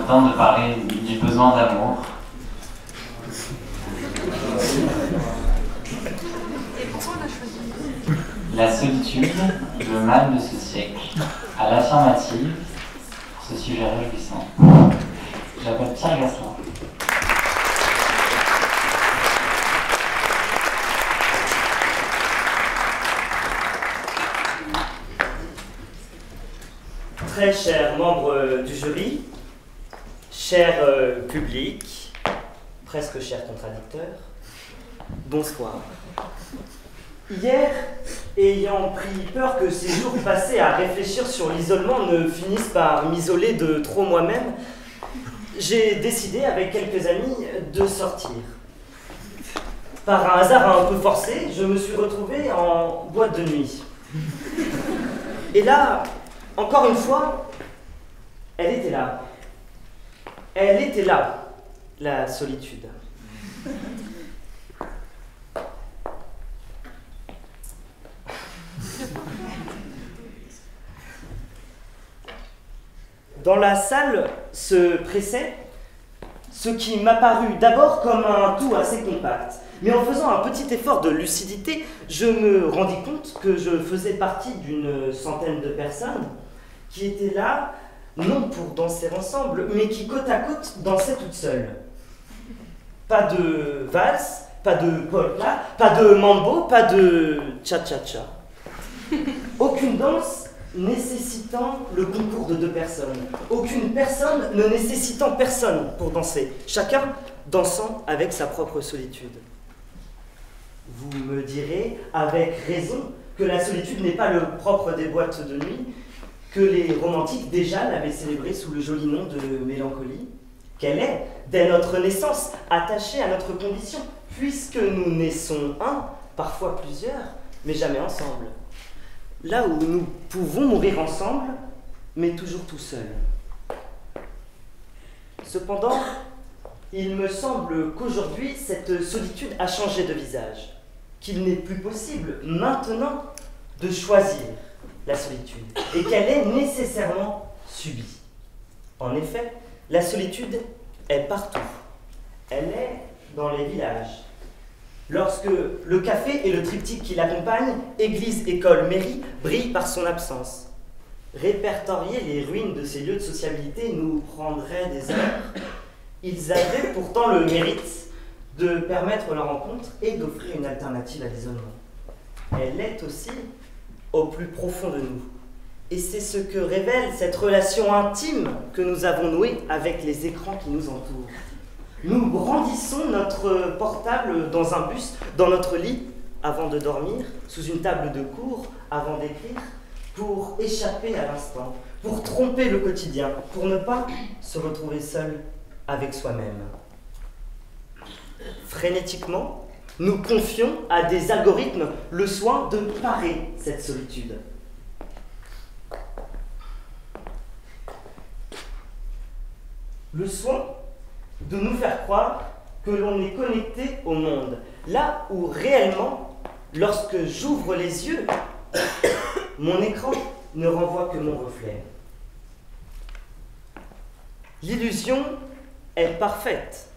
temps de parler du besoin d'amour. La solitude, le mal de ce siècle, à l'affirmative, pour ce sujet réjouissant. J'appelle Pierre Gasselin. Très chers membres du jury, cher public, presque cher contradicteur, bonsoir. Hier, ayant pris peur que ces jours passés à réfléchir sur l'isolement ne finissent par m'isoler de trop moi-même, j'ai décidé avec quelques amis de sortir. Par un hasard un peu forcé, je me suis retrouvé en boîte de nuit. Et là, encore une fois, elle était là. Elle était là, la solitude. Dans la salle se pressait ce qui m'apparut d'abord comme un tout assez compact. Mais en faisant un petit effort de lucidité, je me rendis compte que je faisais partie d'une centaine de personnes qui étaient là, non pour danser ensemble, mais qui côte à côte dansaient toutes seules. Pas de valse, pas de polka, pas de mambo, pas de cha-cha-cha. Aucune danse nécessitant le concours de deux personnes. Aucune personne ne nécessitant personne pour danser. Chacun dansant avec sa propre solitude. Vous me direz, avec raison, que la solitude n'est pas le propre des boîtes de nuit, que les romantiques déjà l'avaient célébrée sous le joli nom de mélancolie, qu'elle est, dès notre naissance, attachée à notre condition, puisque nous naissons un, parfois plusieurs, mais jamais ensemble. Là où nous pouvons mourir ensemble, mais toujours tout seuls. Cependant, il me semble qu'aujourd'hui, cette solitude a changé de visage, qu'il n'est plus possible maintenant de choisir la solitude, et qu'elle est nécessairement subie. En effet, la solitude est partout. Elle est dans les villages. Lorsque le café et le triptyque qui l'accompagnent, église, école, mairie, brillent par son absence. Répertorier les ruines de ces lieux de sociabilité nous prendrait des heures. Ils avaient pourtant le mérite de permettre leur rencontre et d'offrir une alternative à l'isolement. Elle est aussi au plus profond de nous. Et c'est ce que révèle cette relation intime que nous avons nouée avec les écrans qui nous entourent. Nous brandissons notre portable dans un bus, dans notre lit, avant de dormir, sous une table de cours, avant d'écrire, pour échapper à l'instant, pour tromper le quotidien, pour ne pas se retrouver seul avec soi-même. Frénétiquement, nous confions à des algorithmes le soin de parer cette solitude. Le soin de nous faire croire que l'on est connecté au monde, là où réellement, lorsque j'ouvre les yeux, mon écran ne renvoie que mon reflet. L'illusion est parfaite.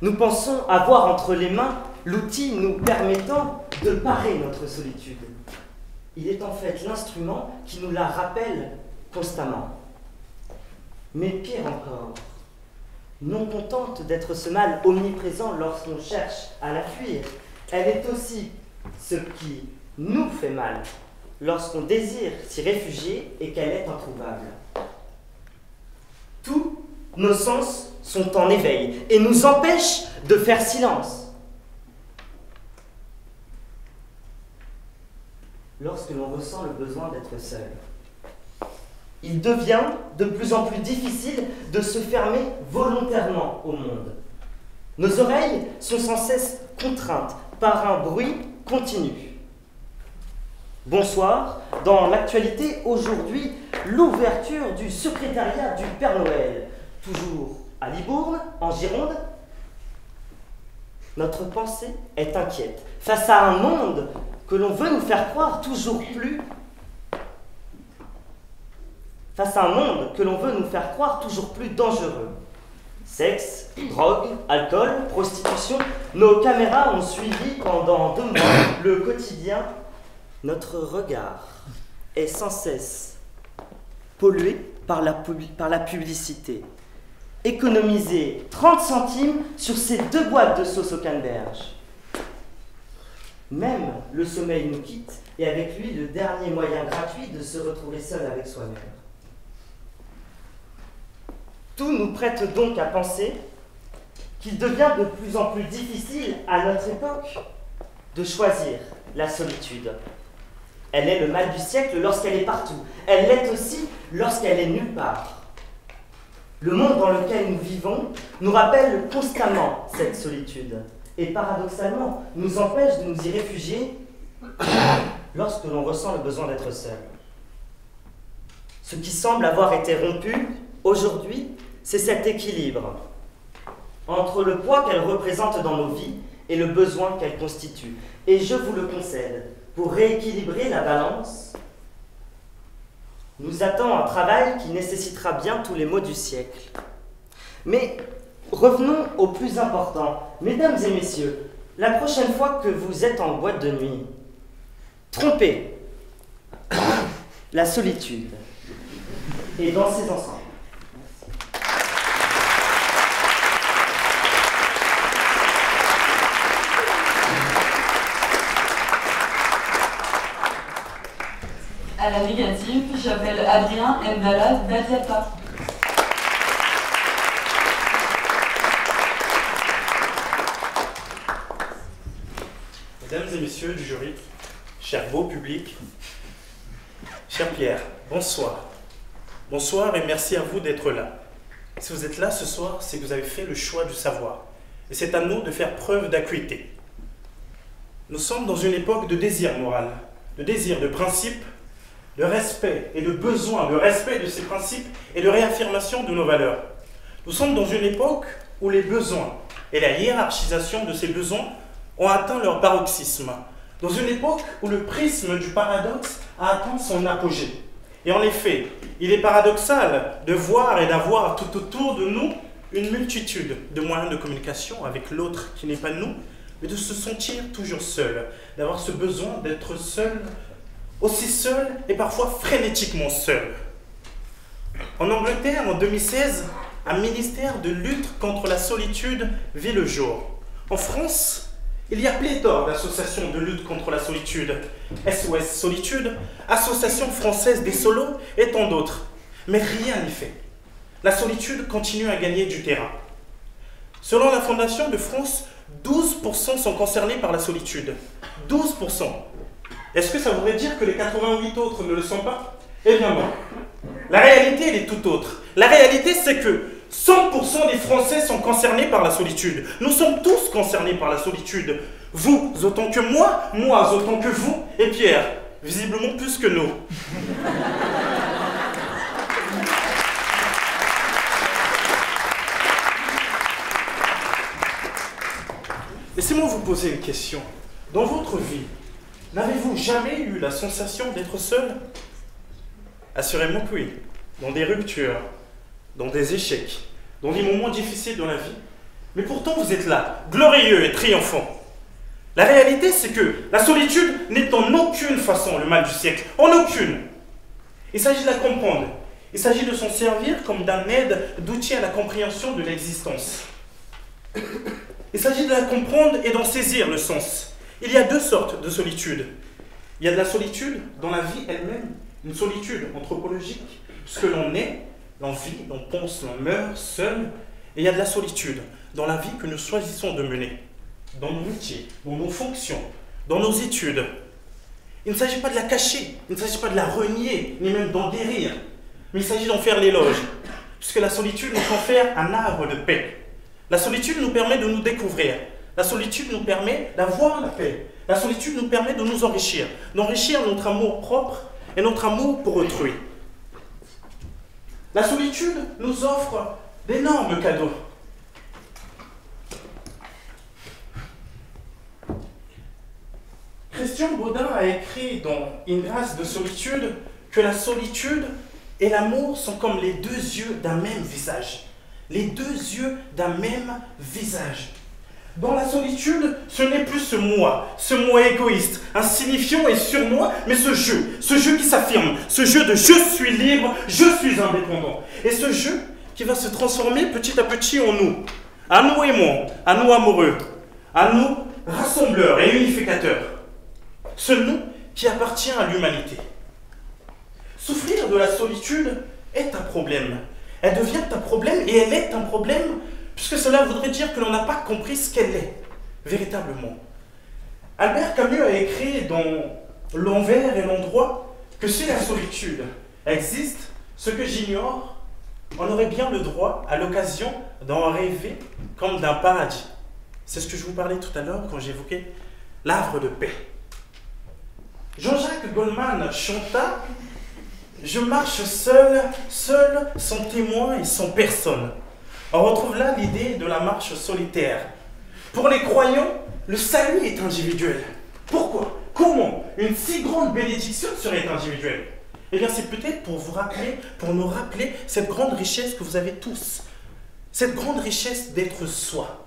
Nous pensons avoir entre les mains l'outil nous permettant de parer notre solitude. Il est en fait l'instrument qui nous la rappelle constamment. Mais pire encore, non contente d'être ce mal omniprésent lorsqu'on cherche à la fuir, elle est aussi ce qui nous fait mal lorsqu'on désire s'y réfugier et qu'elle est introuvable. Tous nos sens sont en éveil et nous empêchent de faire silence. Lorsque l'on ressent le besoin d'être seul, il devient de plus en plus difficile de se fermer volontairement au monde. Nos oreilles sont sans cesse contraintes par un bruit continu. Bonsoir, dans l'actualité aujourd'hui, l'ouverture du secrétariat du Père Noël, toujours à Libourne, en Gironde. Notre pensée est inquiète face à un monde que l'on veut nous faire croire toujours plus face à un monde que l'on veut nous faire croire toujours plus dangereux. Sexe, drogue, alcool, prostitution, nos caméras ont suivi pendant 2 mois le quotidien. Notre regard est sans cesse pollué par la publicité. Économiser 30 centimes sur ces 2 boîtes de sauce au canneberge. Même le sommeil nous quitte et avec lui le dernier moyen gratuit de se retrouver seul avec soi-même. Tout nous prête donc à penser qu'il devient de plus en plus difficile à notre époque de choisir la solitude. Elle est le mal du siècle lorsqu'elle est partout. Elle l'est aussi lorsqu'elle est nulle part. Le monde dans lequel nous vivons nous rappelle constamment cette solitude et paradoxalement nous empêche de nous y réfugier lorsque l'on ressent le besoin d'être seul. Ce qui semble avoir été rompu aujourd'hui, c'est cet équilibre entre le poids qu'elle représente dans nos vies et le besoin qu'elle constitue. Et je vous le concède, pour rééquilibrer la balance, nous attend un travail qui nécessitera bien tous les maux du siècle. Mais revenons au plus important. Mesdames et messieurs, la prochaine fois que vous êtes en boîte de nuit, trompez la solitude et dansez ensemble. À la négative, j'appelle Adrien Mdala Badiata. Mesdames et messieurs du jury, cher beau public, cher Pierre, bonsoir. Bonsoir et merci à vous d'être là. Si vous êtes là ce soir, c'est que vous avez fait le choix du savoir. Et c'est à nous de faire preuve d'acuité. Nous sommes dans une époque de désir moral, de désir, de principe, de respect et de besoin, de respect de ces principes et de réaffirmation de nos valeurs. Nous sommes dans une époque où les besoins et la hiérarchisation de ces besoins ont atteint leur paroxysme. Dans une époque où le prisme du paradoxe a atteint son apogée. Et en effet, il est paradoxal de voir et d'avoir tout autour de nous une multitude de moyens de communication avec l'autre qui n'est pas nous, mais de se sentir toujours seul, d'avoir ce besoin d'être seul, aussi seul et parfois frénétiquement seul. En Angleterre, en 2016, un ministère de lutte contre la solitude vit le jour. En France, il y a pléthore d'associations de lutte contre la solitude. SOS Solitude, Association française des solos et tant d'autres. Mais rien n'y fait. La solitude continue à gagner du terrain. Selon la Fondation de France, 12% sont concernés par la solitude. 12%. Est-ce que ça voudrait dire que les 88 autres ne le sont pas? Eh bien non. La réalité, elle est tout autre. La réalité, c'est que 100% des Français sont concernés par la solitude. Nous sommes tous concernés par la solitude. Vous autant que moi autant que vous, et Pierre, visiblement plus que nous. Laissez-moi vous poser une question. Dans votre vie, n'avez-vous jamais eu la sensation d'être seul? Assurément que oui. Dans des ruptures, dans des échecs, dans des moments difficiles dans la vie. Mais pourtant vous êtes là, glorieux et triomphant. La réalité, c'est que la solitude n'est en aucune façon le mal du siècle. En aucune. Il s'agit de la comprendre. Il s'agit de s'en servir comme d'un aide d'outil à la compréhension de l'existence. Il s'agit de la comprendre et d'en saisir le sens. Il y a deux sortes de solitude. Il y a de la solitude dans la vie elle-même, une solitude anthropologique, puisque l'on est, l'on vit, l'on pense, l'on meurt seul. Et il y a de la solitude dans la vie que nous choisissons de mener, dans nos métiers, dans nos fonctions, dans nos études. Il ne s'agit pas de la cacher, il ne s'agit pas de la renier, ni même d'en guérir, mais il s'agit d'en faire l'éloge, puisque la solitude nous confère un arbre de paix. La solitude nous permet de nous découvrir. La solitude nous permet d'avoir la paix. La solitude nous permet de nous enrichir, d'enrichir notre amour propre et notre amour pour autrui. La solitude nous offre d'énormes cadeaux. Christian Baudin a écrit dans Une grâce de solitude que la solitude et l'amour sont comme les deux yeux d'un même visage. Les deux yeux d'un même visage. Dans la solitude, ce n'est plus ce moi égoïste, insignifiant et surmoi, mais ce jeu qui s'affirme, ce jeu de je suis libre, je suis indépendant. Et ce jeu qui va se transformer petit à petit en nous. À nous aimants, à nous amoureux, à nous rassembleurs et unificateurs. Ce nous qui appartient à l'humanité. Souffrir de la solitude est un problème. Elle devient un problème et elle est un problème puisque cela voudrait dire que l'on n'a pas compris ce qu'elle est, véritablement. Albert Camus a écrit dans L'envers et l'endroit que si la solitude existe, ce que j'ignore, on aurait bien le droit, à l'occasion, d'en rêver comme d'un paradis. C'est ce que je vous parlais tout à l'heure quand j'évoquais l'havre de paix. Jean-Jacques Goldman chanta « Je marche seul, sans témoin et sans personne ». On retrouve là l'idée de la marche solitaire. Pour les croyants, le salut est individuel. Pourquoi? Comment une si grande bénédiction serait individuelle? Eh bien, c'est peut-être pour vous rappeler, pour nous rappeler cette grande richesse que vous avez tous. Cette grande richesse d'être soi.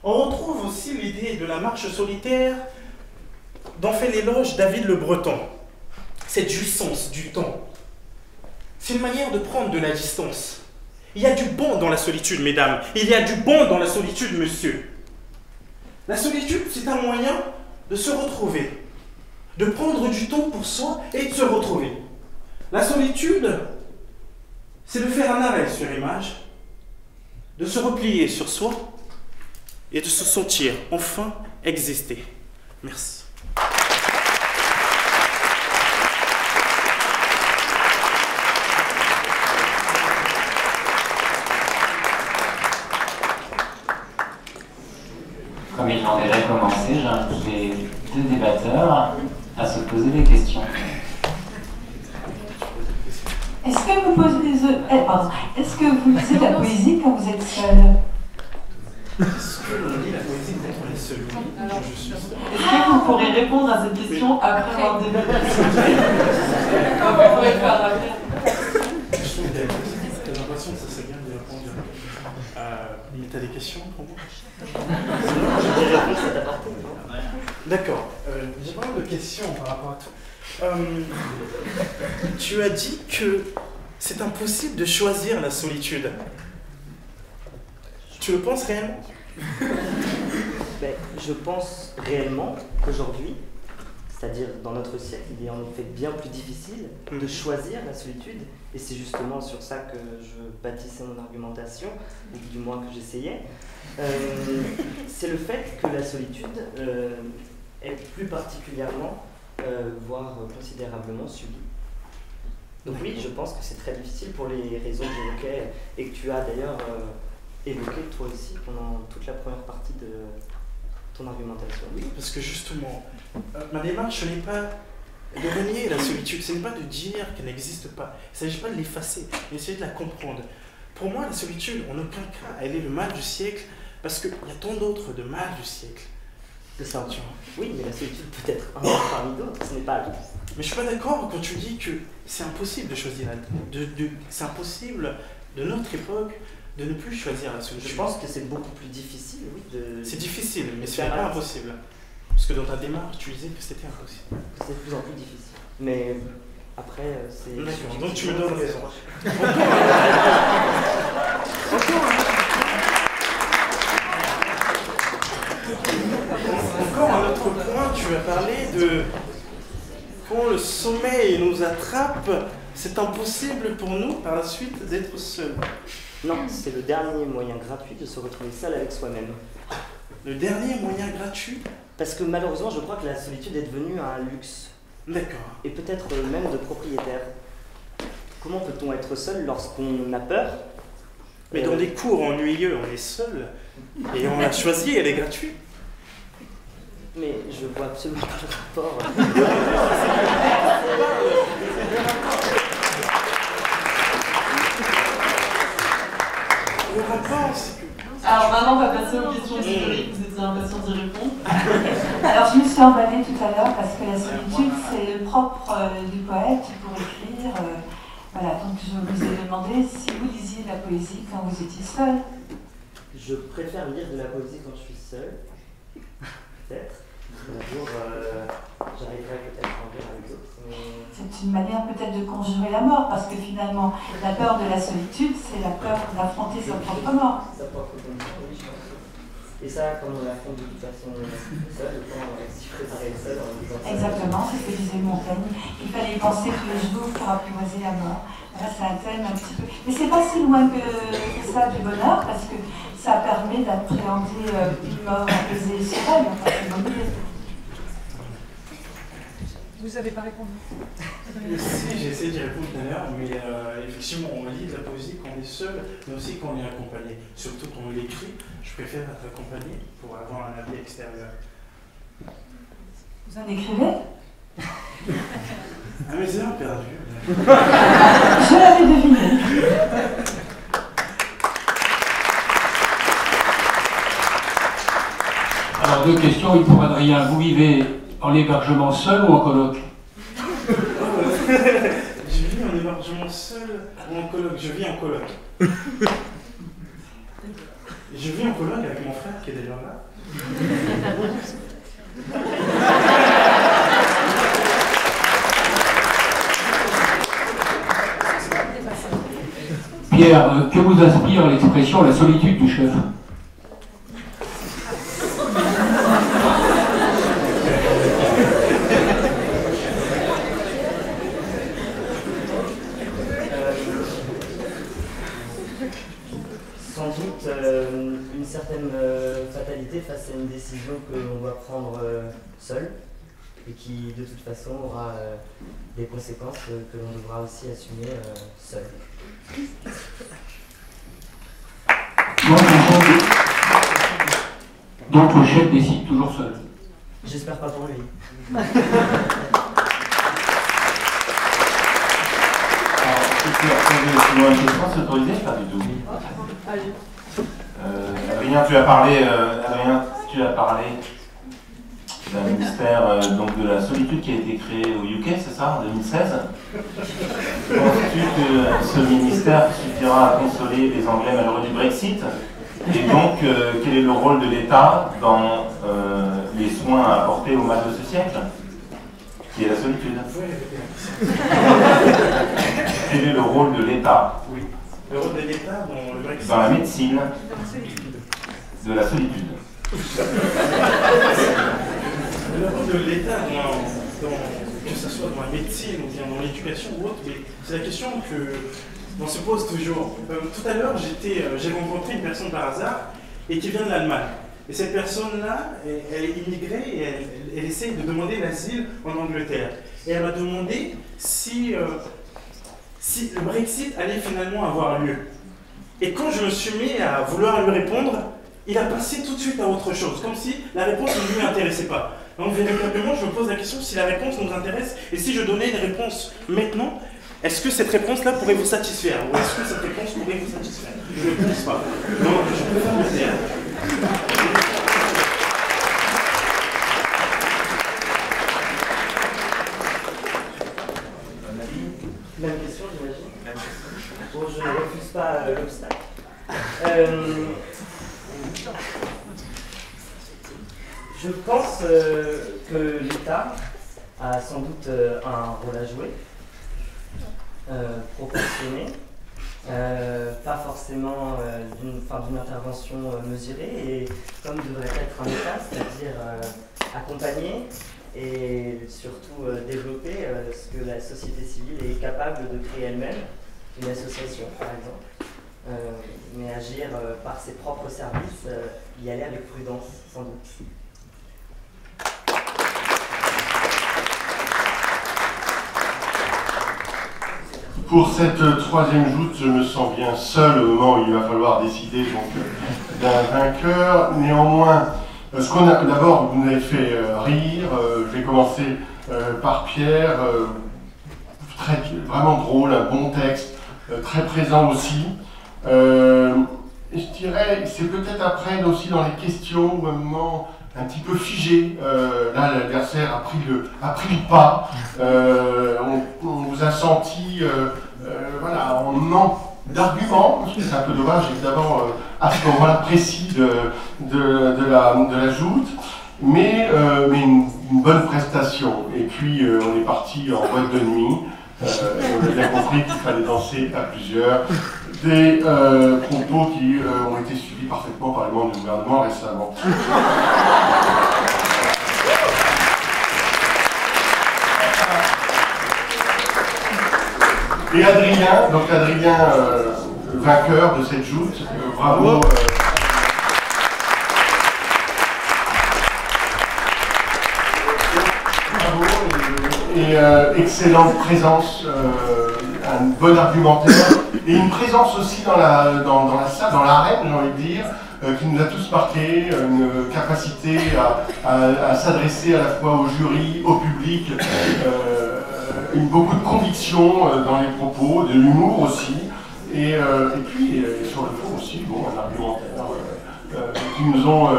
On retrouve aussi l'idée de la marche solitaire dont fait l'éloge David Le Breton. Cette jouissance du temps. C'est une manière de prendre de la distance. Il y a du bon dans la solitude, mesdames. Il y a du bon dans la solitude, monsieur. La solitude, c'est un moyen de se retrouver, de prendre du temps pour soi et de se retrouver. La solitude, c'est de faire un arrêt sur image, de se replier sur soi et de se sentir enfin exister. Merci. Comme ils l'ont déjà commencé, j'invite les deux débatteurs à se poser des questions. Est-ce que vous Est-ce que vous lisez de la poésie quand vous êtes seul? Est-ce que l'on lit la poésie quand on est seul? Je suis seul. Est-ce que vous pourrez répondre à cette question après avoir débattu? Vous pourrez le faire après. Je trouve que j'ai l'impression que ça serait bien de répondre. Mais t'as des questions pour moi? J'ai des réponses à t'apporter. D'accord. J'ai pas mal de questions par rapport à tout. Tu as dit que c'est impossible de choisir la solitude. Tu le penses réellement? Ben, je pense réellement qu'aujourd'hui, c'est-à-dire dans notre siècle, il est en effet bien plus difficile de choisir la solitude. Et c'est justement sur ça que je bâtissais mon argumentation, ou du moins que j'essayais. C'est le fait que la solitude est plus particulièrement, voire considérablement subie. Donc oui, je pense que c'est très difficile pour les raisons que j'évoquais et que tu as d'ailleurs évoqué toi aussi pendant toute la première partie de ton argumentation. Oui, parce que justement, ma démarche, ce n'est pas de renier la solitude, ce n'est pas de dire qu'elle n'existe pas. Il ne s'agit pas de l'effacer, mais d'essayer de la comprendre. Pour moi, la solitude, en aucun cas, elle est le mal du siècle, parce qu'il y a tant d'autres de mal du siècle. C'est ça. Oui, mais la solitude peut être un parmi d'autres, ce n'est pas... Mais je suis pas d'accord quand tu dis que c'est impossible de choisir, c'est impossible de notre époque de ne plus choisir la solitude. Je pense que c'est beaucoup plus difficile, oui. C'est difficile, mais ce n'est pas impossible. Parce que dans ta démarche, tu disais que c'était impossible. C'est de plus en plus difficile. Mais après, c'est... D'accord, donc tu me donnes raison. Encore un autre point, tu as parlé de quand le sommeil nous attrape, c'est impossible pour nous par la suite d'être seuls. Non, c'est le dernier moyen gratuit de se retrouver seul avec soi-même. Le dernier moyen gratuit? Parce que malheureusement, je crois que la solitude est devenue un luxe. D'accord. Et peut-être même de propriétaire. Comment peut-on être seul lorsqu'on a peur? Mais dans des cours ennuyeux, on est seul. Et on l'a choisi, elle est gratuite. Mais je vois absolument pas le rapport. Le rapport, c'est que... Alors maintenant, on va passer aux questions historiques. Vous étiez impatients d'y répondre. Alors, je me suis emballée tout à l'heure parce que la solitude, c'est le propre du poète pour écrire Voilà, donc je vous ai demandé si vous lisiez de la poésie quand vous étiez seul. Je préfère lire de la poésie quand je suis seul. Peut-être. Un jour, j'arriverai peut-être à en lire avec d'autres. Mais... C'est une manière peut-être de conjurer la mort, parce que finalement, la peur de la solitude, c'est la peur d'affronter sa propre mort. Sa propre condition, oui, je pense. Et ça, comme on l'affronte de toute façon seul, autant s'y préparer seul en disant ça. Exactement, c'est ce que disait Montaigne. Il fallait y penser tous les jours pour apprivoiser la mort. Là, c'est un thème un petit peu... Mais c'est pas si loin que ça du bonheur, parce que ça permet d'appréhender une mort apaisée et sereine. Enfin, c'est mon idée. Vous n'avez pas répondu. Si, j'ai essayé d'y répondre tout à l'heure, mais effectivement, on lit de la poésie quand on est seul, mais aussi quand on est accompagné. Surtout quand on l'écrit, je préfère être accompagné pour avoir un avis extérieur. Vous en écrivez? Ah, mais c'est un perdu. Je l'avais deviné. Alors, deux questions, pour Adrien. Vous vivez en hébergement seul ou en coloc? Je vis en hébergement seul ou en coloc? Je vis en coloc. Je vis en coloc avec mon frère qui est d'ailleurs là. Pierre, que vous inspire l'expression la solitude du chef? Sans doute une certaine fatalité face à une décision que l'on doit prendre seul et qui de toute façon aura des conséquences que l'on devra aussi assumer seul. Donc le chef décide toujours seul. J'espère pas pour lui. Une question, c'est autorisé? Pas du tout. Adrien, tu as parlé d'un ministère donc de la solitude qui a été créé au UK, c'est ça, en 2016. Penses-tu que ce ministère suffira à consoler les Anglais malheureux du Brexit? Et donc, quel est le rôle de l'État dans les soins apportés au mal de ce siècle, qui est la solitude? Quel est le rôle de l'État? Oui. Le rôle de l'État dans le Brexit. Dans la médecine de la solitude. Le rôle de l'État, que ce soit dans la médecine ou bien dans l'éducation ou autre, mais c'est la question qu'on se pose toujours. Tout à l'heure, j'ai rencontré une personne par hasard et qui vient de l'Allemagne. Et cette personne-là, elle est immigrée et elle essaie de demander l'asile en Angleterre. Et elle m'a demandé si le Brexit allait finalement avoir lieu. Et quand je me suis mis à vouloir lui répondre, il a passé tout de suite à autre chose, comme si la réponse ne lui intéressait pas. Donc véritablement, je me pose la question si la réponse nous intéresse et si je donnais une réponse maintenant, est-ce que cette réponse-là pourrait vous satisfaire ou est-ce que cette réponse pourrait vous satisfaire? Je ne pense pas. Donc je préfère me taire. Même question, j'imagine. Bon, je ne refuse pas l'obstacle. Je pense que l'État a sans doute un rôle à jouer, proportionné, pas forcément d'une intervention mesurée, et comme devrait être un État, c'est-à-dire accompagner et surtout développer ce que la société civile est capable de créer elle-même, une association par exemple, mais agir par ses propres services, y aller avec prudence sans doute. Pour cette troisième joute, je me sens bien seul au moment où il va falloir décider d'un vainqueur. Néanmoins, d'abord, vous m'avez fait rire. Je vais commencer par Pierre. Vraiment drôle, un bon texte, très présent aussi. Je dirais, c'est peut-être après aussi dans les questions où à un moment, un petit peu figé. Là, l'adversaire a pris le pas. On vous a senti voilà, en manque d'arguments. C'est un peu dommage, évidemment, à ce moment-là précis de la joute. Mais une bonne prestation. Et puis, on est parti en boîte de nuit. On a bien compris qu'il fallait danser à plusieurs. Des propos qui ont été suivis parfaitement par les membres du gouvernement récemment. Et Adrien, donc Adrien, vainqueur de cette joute, bravo. Bravo et excellente présence, un bon argumentaire et une présence aussi dans la salle, dans l'arène, j'ai envie de dire, qui nous a tous marqués, une capacité à s'adresser à la fois au jury, au public, beaucoup de conviction dans les propos, de l'humour aussi, et puis sur le fond aussi, bon, un argumentaire qui nous ont,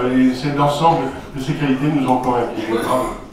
l'ensemble de ces qualités nous ont convaincus. Bravo.